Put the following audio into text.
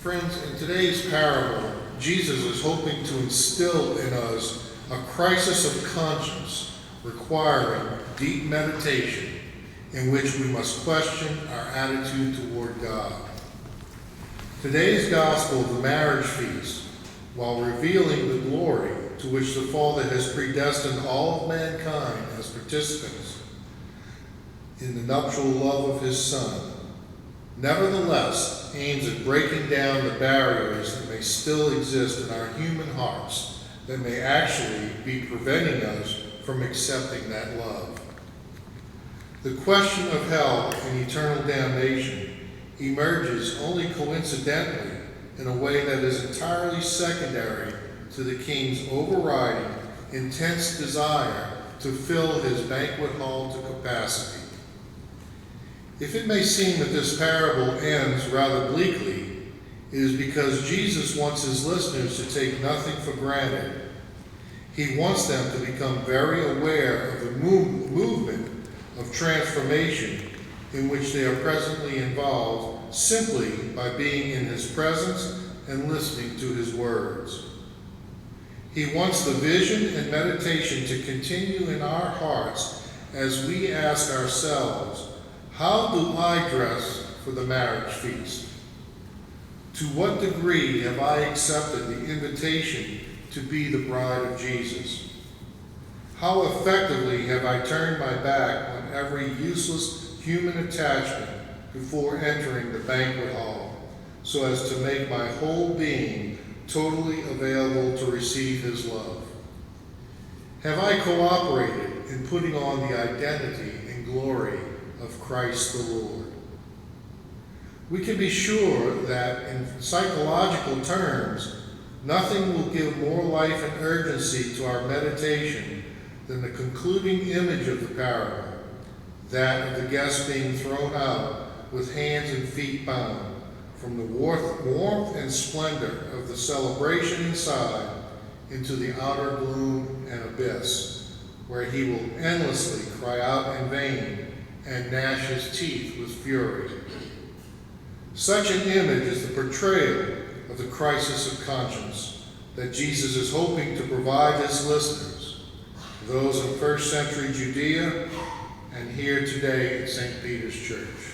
Friends, in today's parable, Jesus is hoping to instill in us a crisis of conscience requiring deep meditation in which we must question our attitude toward God. Today's gospel of the marriage feast, while revealing the glory to which the Father has predestined all of mankind as participants in the nuptial love of his Son, nevertheless aims at breaking down the barriers that may still exist in our human hearts that may actually be preventing us from accepting that love. The question of hell and eternal damnation emerges only coincidentally in a way that is entirely secondary to the king's overriding, intense desire to fill his banquet hall to capacity. If it may seem that this parable ends rather bleakly, it is because Jesus wants his listeners to take nothing for granted. He wants them to become very aware of the movement of transformation in which they are presently involved simply by being in his presence and listening to his words. He wants the vision and meditation to continue in our hearts as we ask ourselves, how do I dress for the marriage feast? To what degree have I accepted the invitation to be the bride of Jesus? How effectively have I turned my back on every useless human attachment before entering the banquet hall, so as to make my whole being totally available to receive his love? Have I cooperated in putting on the identity and glory of Christ the Lord? We can be sure that in psychological terms, nothing will give more life and urgency to our meditation than the concluding image of the parable, that of the guest being thrown out with hands and feet bound from the warmth and splendor of the celebration inside into the outer gloom and abyss, where he will endlessly cry out in vain and gnash his teeth with fury. Such an image is the portrayal of the crisis of conscience that Jesus is hoping to provide his listeners, those in first century Judea and here today at St. Peter's Church.